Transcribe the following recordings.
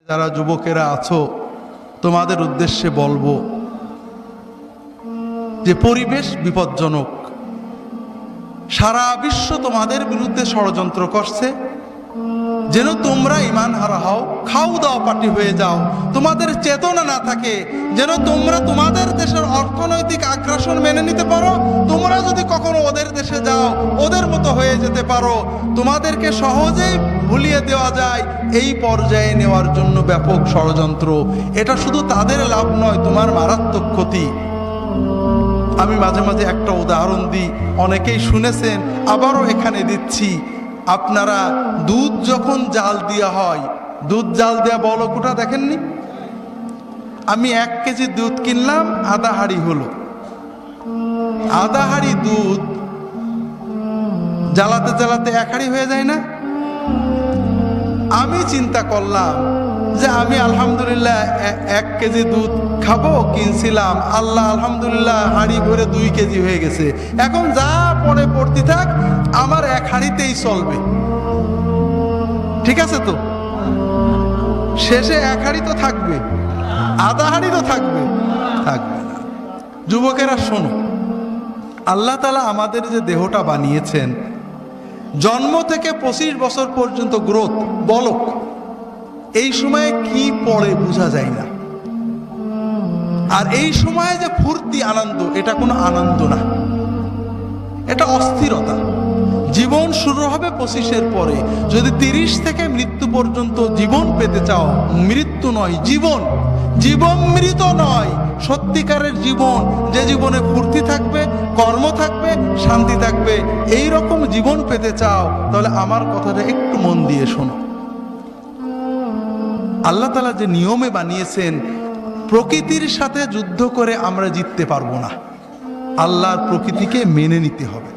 যারা যুবকেরা আছো তোমাদের উদ্দেশ্যে বলবো যে পরিবেশ বিপজ্জনক। সারা বিশ্ব তোমাদের বিরুদ্ধে ষড়যন্ত্র করছে যেন তোমরা ঈমান হারা হও, খাও দাও পার্টি হয়ে যাও, তোমাদের চেতনা না থাকে, যেন তোমরা তোমাদের দেশের অর্থনৈতিক আগ্রাসন মেনে নিতে পারো। তোমরা যদি কখনো ওদের দেশে যাও ওদের মতো হয়ে যেতে পারো, তোমাদেরকে সহজেই ভুলিয়ে দেওয়া যায়, এই পর্যায়ে নেওয়ার জন্য ব্যাপক ষড়যন্ত্র। এটা শুধু তাদের লাভ নয়, তোমার মারাত্মক ক্ষতি। আমি মাঝে মাঝে একটা উদাহরণ দিই, অনেকেই শুনেছেন, আবারও এখানে দিচ্ছি। আপনারা দুধ যখন জাল দেওয়া হয়, দুধ জাল দেওয়া বলকুটা দেখেননি? আমি 1 কেজি দুধ কিনলাম, আধা হাঁড়ি হলো। আধা হাঁড়ি দুধ জ্বালাতে জ্বালাতে 1 হাঁড়ি হয়ে যায় না? আমি চিন্তা করলাম যে আমি আলহামদুলিল্লাহ 1 কেজি দুধ খাবো, কিনছিলাম, আল্লাহ আলহামদুলিল্লাহ হাঁড়ি ভরে 2 কেজি হয়ে গেছে। এখন যা পরে পড়তে থাক, আমার 1 হাঁড়িতেই চলবে। ঠিক আছে তো? শেষে 1 হাঁড়ি তো থাকবে, আধা হাঁড়ি তো থাকবে না। যুবকেরা শোনো, আল্লাহ তাআলা আমাদের যে দেহটা বানিয়েছেন, জন্ম থেকে 25 বছর পর্যন্ত গ্রোথ, বলক, এই সময়ে কি পড়ে বোঝা যায় না। আর এই সময়ে যে ফুর্তি আনন্দ, এটা কোনো আনন্দ না, এটা অস্থিরতা। জীবন শুরু হবে 25-এর পরে। যদি 30 থেকে মৃত্যু পর্যন্ত জীবন পেতে চাও, মৃত্যু নয় জীবন, জীবন মৃত নয়, সত্যিকারের জীবন, যে জীবনে ফুর্তি থাকবে, কর্ম থাকবে, শান্তি থাকবে, এই রকম জীবন পেতে চাও, তাহলে আমার কথাটা একটু মন দিয়ে শোনো। আল্লাহ তাআলা যে নিয়মে বানিয়েছেন, প্রকৃতির সাথে যুদ্ধ করে আমরা জিততে পারবো না, আল্লাহর প্রকৃতিকে মেনে নিতে হবে।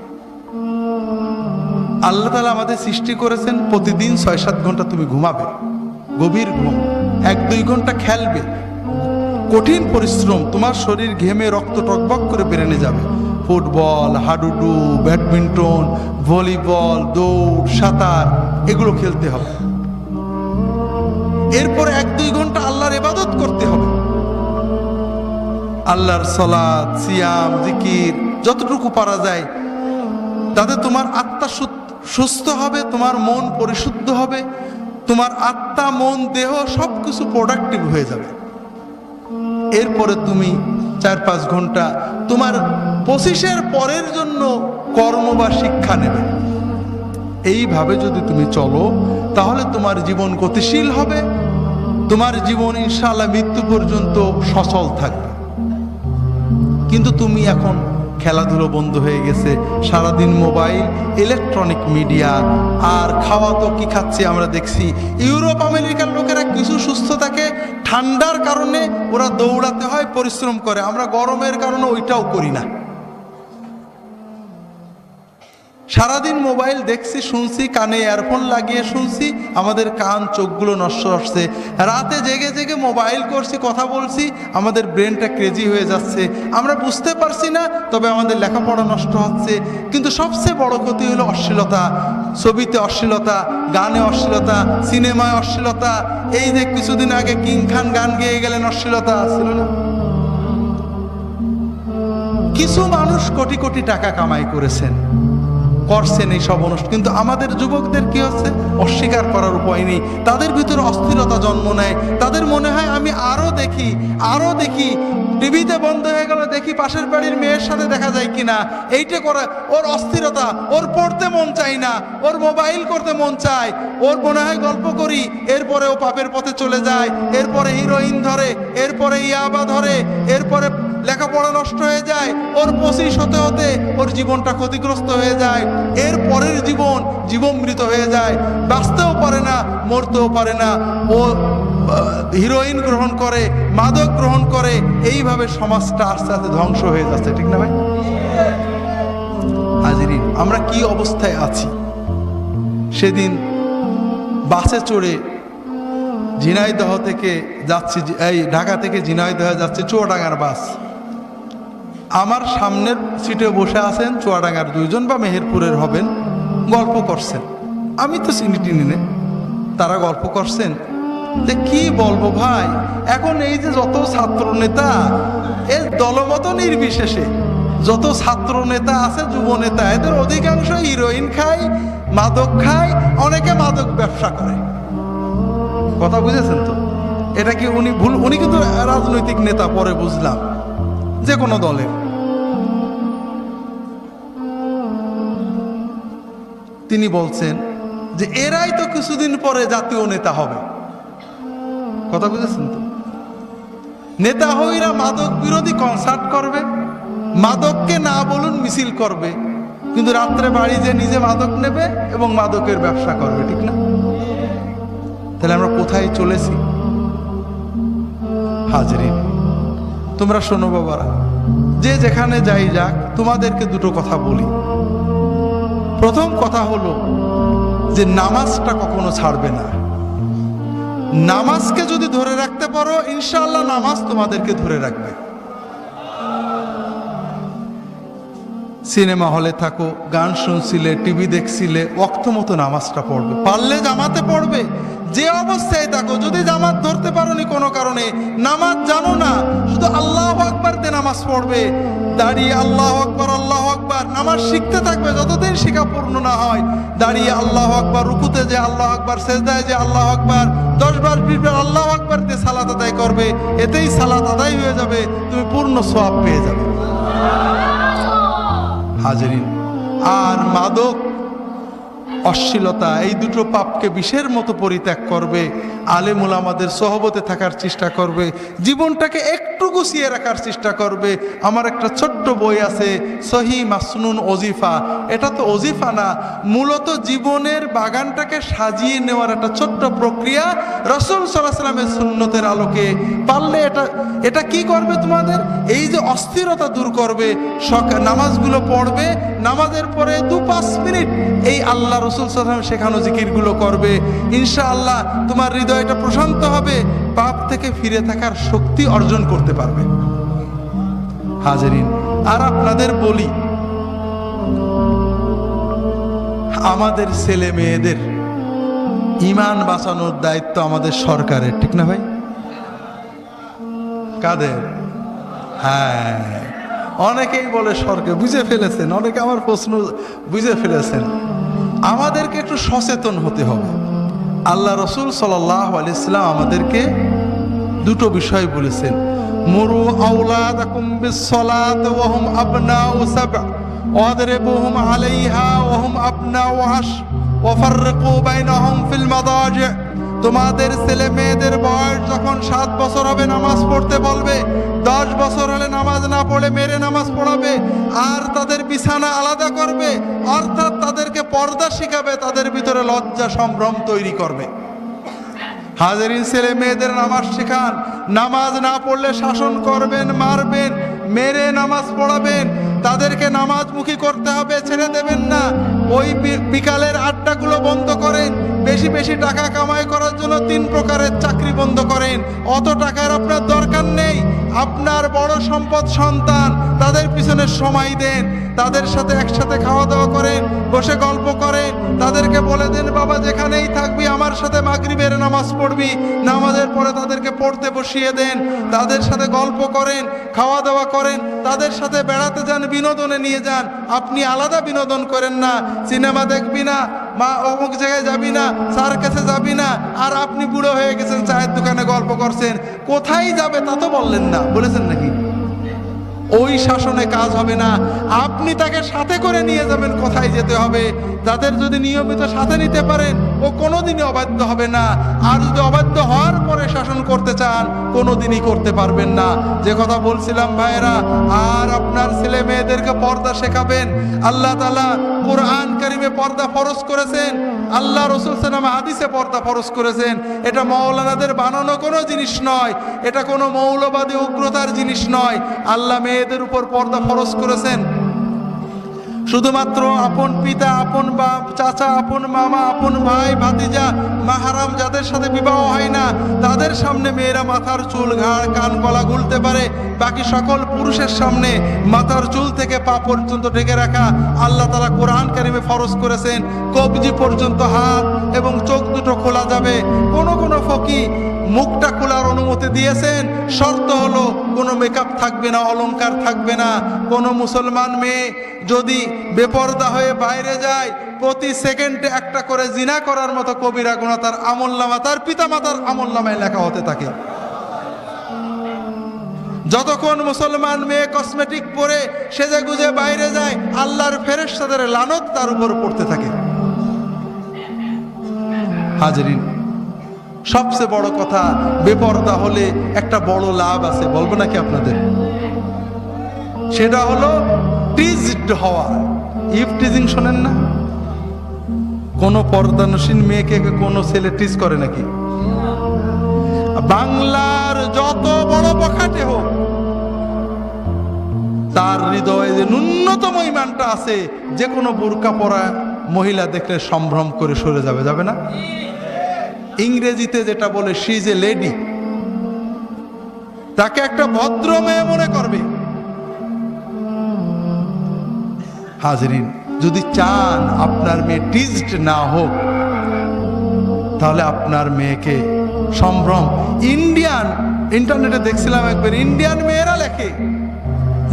আল্লাহ তাআলা আমাদের সৃষ্টি করেছেন, প্রতিদিন 6-7 ঘন্টা তুমি ঘুমাবে, গভীর ঘুম, 1-2 ঘন্টা খেলবে, কঠিন পরিশ্রম, তোমার শরীর ঘেমে রক্ত টকবক করে বেরেনে যাবে। ফুটবল, হাডুডু, ব্যাডমিন্টন, ভলিবল, দৌড়, সাঁতার, এগুলো খেলতে হবে। এরপরে 1-2 ঘন্টা আল্লাহর ইবাদত করতে হবে, আল্লাহর সালাত, সিয়াম, জিকির, যতটুকু পারা যায়, তাতে তোমার আত্মা সুস্থ হবে, তোমার মন পরিশুদ্ধ হবে, তোমার আত্মা, মন, দেহ সবকিছু প্রোডাক্টিভ হয়ে যাবে। এরপরে তুমি 4-5 ঘন্টা তোমার 25-এর পরের জন্য কর্ম বা শিক্ষা নেবে। এইভাবে যদি তুমি চলো, তাহলে তোমার জীবন গতিশীল হবে, তোমার জীবন ইনশাআল্লাহ মৃত্যু পর্যন্ত সচল থাকবে। কিন্তু তুমি এখন খেলাধুলো বন্ধ হয়ে গেছে, সারাদিন মোবাইল, ইলেকট্রনিক মিডিয়া, আর খাওয়া তো কি খাচ্ছে আমরা দেখছি। ইউরোপ আমেরিকার লোকেরা কিছু সুস্থ থাকে, ঠান্ডার কারণে ওরা দৌড়াতে হয়, পরিশ্রম করে, আমরা গরমের কারণে ওইটাও করি না। সারাদিন মোবাইল দেখছি, শুনছি, কানে ইয়ারফোন লাগিয়ে শুনছি, আমাদের কান চোখগুলো নষ্ট হচ্ছে। রাতে জেগে জেগে মোবাইল করছি, কথা বলছি, আমাদের ব্রেনটা ক্রেজি হয়ে যাচ্ছে, আমরা বুঝতে পারছি না, তবে আমাদের লেখাপড়া নষ্ট হচ্ছে। কিন্তু সবচেয়ে বড় ক্ষতি হলো অশ্লীলতা, ছবিতে অশ্লীলতা, গানে অশ্লীলতা, সিনেমায় অশ্লীলতা। এই যে কিছুদিন আগে কিং খান গান গেয়ে গেলেন, অশ্লীলতা ছিল না? কিছু মানুষ কোটি কোটি টাকা কামাই করেছেন, করছেন এই সব অনুষ্ঠান, কিন্তু আমাদের যুবকদের কি হচ্ছে, অস্বীকার করার উপায় নেই। তাদের ভিতরে অস্থিরতা জন্ম নেয়, তাদের মনে হয় আমি আরো দেখি, আরো দেখি, টিভিতে বন্ধ হয়ে গেল, দেখি পাশের বাড়ির মেয়ের সাথে দেখা যায় কিনা, এইটা করে ওর অস্থিরতা, ওর পড়তে মন চায় না, ওর মোবাইল করতে মন চায়, ওর মনে হয় গল্প করি, এরপরে ও পাপের পথে চলে যায়, এরপরে হিরোইন ধরে, এরপরে ইয়াবা ধরে, এরপরে লেখাপড়া নষ্ট হয়ে যায়, ওর 25 হতে হতে ওর জীবনটা ক্ষতিগ্রস্ত হয়ে যায়, এর পরের জীবন জীবনমৃত হয়ে যায়, বাঁচতেও পারে না, মরতেও পারে না, ও হিরোইন গ্রহণ করে, মাদক গ্রহণ করে, এইভাবে সমাজটা আস্তে আস্তে ধ্বংস হয়ে যাচ্ছে। ঠিক না ভাই? হাজিরিন, আমরা কি অবস্থায় আছি। সেদিন বাসে চড়ে ঝিনাইদহ থেকে যাচ্ছি, এই ঢাকা থেকে ঝিনাইদহ যাচ্ছে চুয়াডাঙ্গার বাস। আমার সামনের সিটে বসে আছেন চুয়াডাঙ্গার 2 জন বা মেহেরপুরের হবেন, গল্প করছেন। আমি তো চিনি টিনি নে, তারা গল্প করছেন। যে কি বলবো ভাই, এখন এই যে যত ছাত্র নেতা, এর দলমত নির্বিশেষে যত ছাত্র নেতা আছে, যুব নেতা, এদের অধিকাংশ হিরোইন খায়, মাদক খায়, অনেকে মাদক ব্যবসা করে। কথা বুঝেছেন তো? এটা কি উনি ভুল? উনি কিন্তু রাজনৈতিক নেতা, পরে বুঝলাম, যে কোনো দলের। তিনি বলছেন যে এরাই তো কিছুদিন পরে জাতীয় নেতা হবে। কথা বুঝেছেন তো? নেতা হইরা মাদক বিরোধী কনসার্ট করবে, মাদককে না বলুন মিছিল করবে, কিন্তু রাত্রে বাড়ি যে নিজে মাদক নেবে এবং মাদকের ব্যবসা করবে, ঠিক না? তাহলে আমরা কোথায় চলেছি? হাজরিন, তোমরা শোনো বাবারা, যে যেখানে যাই যাক, তোমাদেরকে দুটো কথা বলি। প্রথম কথা হলো যে নামাজটা কখনো ছাড়বে না। নামাজকে যদি ধরে রাখতে পারো, ইনশাআল্লাহ নামাজ তোমাদেরকে ধরে রাখবে। সিনেমা হলে থাকো, গান শুনছিলে, টিভি দেখছিলে, ওয়াক্ত মতো নামাজটা পড়বে, পারলে জামাতে পড়বে। যে অবস্থায় থাকো, যদি জামাত ধরতে পারোনি কোনো কারণে, নামাজ জানো না, শুধু আল্লাহু আকবার দিয়ে নামাজ পড়বে। দাঁড়িয়ে আল্লাহু আকবার, আল্লাহু আকবার, নামাজ শিখতে থাকবে যতদিন শিখা পূর্ণ না হয়। দাঁড়িয়ে আল্লাহু আকবার, রুকুতে যে আল্লাহু আকবার, সেজদায় যে আল্লাহু আকবার, 10 বার 20 বার আল্লাহু আকবার দিয়ে সালাত আদায় করবে। এতেই সালাত আদায় হয়ে যাবে, তুমি পূর্ণ সওয়াব পেয়ে যাবে। হাজরিন, আর মাদক, অশ্লীলতা, এই দুটো পাপকে বিষের মতো পরিত্যাগ করবে। আলেম ওলামাদের সহবতে থাকার চেষ্টা করবে, জীবনটাকে একটু গুছিয়ে রাখার চেষ্টা করবে। আমার একটা ছোট্ট বই আছে, সহি মাসনুন ওজিফা। এটা তো ওজিফা না, মূলত জীবনের বাগানটাকে সাজিয়ে নেওয়ার একটা ছোট্ট প্রক্রিয়া, রাসূল সাল্লাল্লাহু আলাইহি ওয়াসাল্লামের সুন্নতের আলোকে। পারলে এটা কি করবে? তোমাদের এই যে অস্থিরতা দূর করবে। নামাজগুলো পড়বে, নামাজের পরে 2-5 মিনিট এই আল্লাহ রাসূল সাল্লাল্লাহু আলাইহি ওয়াসাল্লাম শেখানো জিকিরগুলো করবে। ইনশাআল্লাহ তোমার হৃদয়টা প্রশান্ত হবে, পাপ থেকে ফিরে থাকার শক্তি অর্জন করতে পারবে। হাজরিন, আর আপনাদের বলি, আমাদের ছেলে মেয়েদের ঈমান বাঁচানোর দায়িত্ব আমাদের সরকারের, ঠিক না ভাই? কাদের? হ্যাঁ, অনেকেই বলে সরকার, বুঝে ফেলেছেন, অনেকে আমার প্রশ্ন বুঝে ফেলেছেন। আমাদেরকে একটু সচেতন হতে হবে। আল্লাহ রাসূল সাল্লাল্লাহু আলাইহি ওয়াসাল্লাম আমাদেরকে দুটো বিষয় বলেছেন, মুরু আওলাদাকুম বিস-সালাতি ওয়া হুম আবনাউ সাব'a ওয়াদরিবুহুম আলাইহা ওয়া হুম আবনাউ 'আশর ওয়া ফাররিকু বাইনাহুম ফিল মাদাজি'। তোমাদের ছেলে মেয়েদের বয়স যখন 7 বছর হবে নামাজ পড়তে বলবে, 10 বছর হলে নামাজ না পড়ে মেরে নামাজ পড়াবে, আর তাদের বিছানা আলাদা করবে, অর্থাৎ তাদেরকে পর্দা শিখাবে, তাদের ভিতরে লজ্জা সম্ভ্রম তৈরি করবে। হাজরিন, ছেলে মেয়েদের নামাজ শেখান। নামাজ না পড়লে শাসন করবেন, মারবেন, মেরে নামাজ পড়াবেন। তাদেরকে নামাজমুখী করতে হবে, ছেড়ে দেবেন না। ওই বিকালের আড্ডাগুলো বন্ধ করেন। বেশি বেশি টাকা কামাই করার জন্য 3 প্রকারের চাকরি বন্ধ করেন। অত টাকার আপনার দরকার নেই। আপনার বড় সম্পদ সন্তান, তাদের পিছনে সময় দেন, তাদের সাথে একসাথে খাওয়া দাওয়া করেন, বসে গল্প করেন। তাদেরকে বলে দেন, বাবা যেখানেই থাকবি আমার সাথে মাগরিবের নামাজ পড়বি। নামাজের পরে তাদেরকে পড়তে বসিয়ে দেন, তাদের সাথে গল্প করেন, খাওয়া দাওয়া করেন, তাদের সাথে বেড়াতে যান, বিনোদনে নিয়ে যান। আপনি আলাদা বিনোদন করেন না, সিনেমা দেখবি না, মা অমুক জায়গায় যাবি না, সার্কাসে যাবি না, আর আপনি বুড়ো হয়ে গেছেন, চায়ের দোকানে গল্প করছেন। কোথায় যাবে তা তো বললেন না, বলেছেন নাকি? ওই শাসনে কাজ হবে না। আপনি তাকে সাথে করে নিয়ে যাবেন কোথায় যেতে হবে। যাদের যদি নিয়মিত সাথে নিতে পারেন, ও কোনোদিনই অবাধ্য হবে না। আর যদি অবাধ্য হওয়ার পরে শাসন করতে চান, কোনোদিনই করতে পারবেন না। যে কথা বলছিলাম ভাইয়েরা, আর আপনার ছেলে মেয়েদেরকে পর্দা শেখাবেন। আল্লাহ তাআলা কুরআন কারিমে পর্দা ফরজ করেছেন, আল্লাহ রাসূল সাল্লাল্লাহু আলাইহি ওয়াসাল্লাম হাদিসে পর্দা ফরজ করেছেন। এটা মাওলানাদের বানানো কোনো জিনিস নয়, এটা কোনো মৌলবাদী উগ্রতার জিনিস নয়। আল্লাহ মেয়েদের উপর পর্দা ফরজ করেছেন। শুধুমাত্র আপন পিতা, আপন বাপ, চাচা, আপন মামা, আপন ভাই, ভাতিজা, মাহারাম যাদের সাথে বিবাহ হয় না তাদের সামনে মেয়েরা মাথার চুল, ঘাড়, কান, গলা গুলতে পারে। বাকি সকল পুরুষের সামনে মাথার চুল থেকে পা পর্যন্ত ঢেকে রাখা আল্লাহ তাআলা কোরআন কারিমে ফরজ করেছেন। কবজি পর্যন্ত হাত এবং চোখ দুটো খোলা যাবে। কোন ফকিহ মুখটা খোলার অনুমতি দিয়েছেন, শর্ত হলো কোনো মেকআপ থাকবে না, অলংকার থাকবে না। কোনো মুসলমান মেয়ে যদি বেপরদা হয়ে বাইরে যায়, প্রতি সেকেন্ডে একটা করে জিনা করার মতো কবিরা গুনাহ তার আমলনামা, তার পিতামাতার আমলনামায় লেখা হতে থাকে। যতক্ষণ মুসলমান মেয়ে কসমেটিক পরে সেজে গুজে বাইরে যায়, আল্লাহর ফেরেশতাদের লানত তার উপর পড়তে থাকে। হাজরিন, সবচেয়ে বড় কথা, বেপরদা হলে একটা বড় লাভ আছে, বলবো নাকি আপনাদের? সেটা হলো টিজড হওয়া। ইফটিজিং শোনেন না? কোন পর্দানসীন মেয়েকে কোন ছেলে টিজ করে নাকি? বাংলার যত বড় বখাটে হোক, তার হৃদয়ে যে ন্যূনতম ঈমানটা আছে, যে কোনো বোরকা পরা মহিলা দেখলে সম্ভ্রম করে সরে যাবে, যাবে না? ইংরেজিতে যেটা বলে শি ইজ এ লেডি, তাকে একটা ভদ্র মেয়ে মনে করবে। হাজরিন, যদি চান আপনার মেয়ে টিজড না হোক, তাহলে আপনার মেয়েকে সম্ভ্রম। ইন্টারনেটে দেখছিলাম একবার, ইন্ডিয়ান মেয়েরা লেখে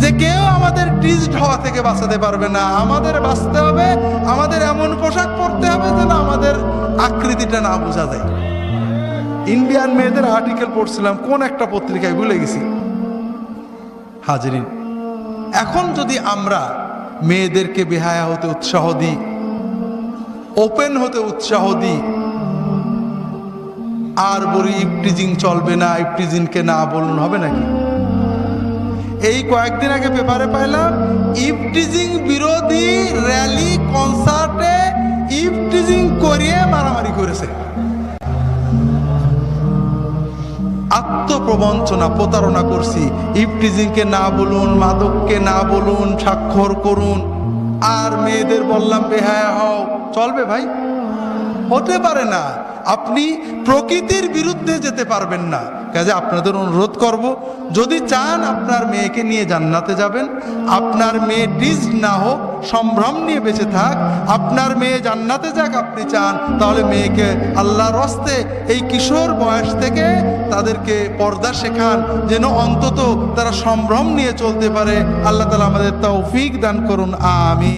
যে কেউ আমাদের টিজড হওয়া থেকে বাঁচাতে পারবে না, আমাদের বাঁচতে হবে, আমাদের এমন পোশাক পরতে হবে যেন আমাদের আকৃতিটা না বোঝা যায়। ইন্ডিয়ান মেয়েদের আর্টিকেল পড়ছিলাম কোন একটা পত্রিকায়, ভুলে গেছি। হাজরিন, এখন যদি আমরা মেয়েদেরকে বেহায়া হতে উৎসাহ দিই, ওপেন হতে উৎসাহ দিই, আর বলি ইফটিজিং চলবে না, ইফটিজিংকে না বলুন, হবে নাকি? এই কয়েকদিন আগে পেপারে পাইলাম ইফটিজিং বিরোধী র্যালি, কনসার্টে ইফটিজিং করিয়ে মারামারি করেছে। আত্মপ্রবঞ্চনা, প্রতারণা করছি। ইফটিজিংকে না বলুন, মাদককে না বলুন, স্বাক্ষর করুন, আর মেয়েদের বললাম বেহায়া হও, চলবে ভাই? হতে পারে না। আপনি প্রকৃতির বিরুদ্ধে যেতে পারবেন না। কাজে আপনাদের অনুরোধ করব, যদি চান আপনার মেয়েকে নিয়ে জান্নাতে যাবেন, আপনার মেয়ে টিজ না হোক, সম্ভ্রম নিয়ে বেঁচে থাক, আপনার মেয়ে জান্নাতে যাক আপনি চান, তাহলে মেয়েকে আল্লাহর হস্তে এই কিশোর বয়স থেকে তাদেরকে পর্দা শেখান, যেন অন্তত তারা সম্ভ্রম নিয়ে চলতে পারে। আল্লাহ তাআলা আমাদের তৌফিক দান করুন, আমিন।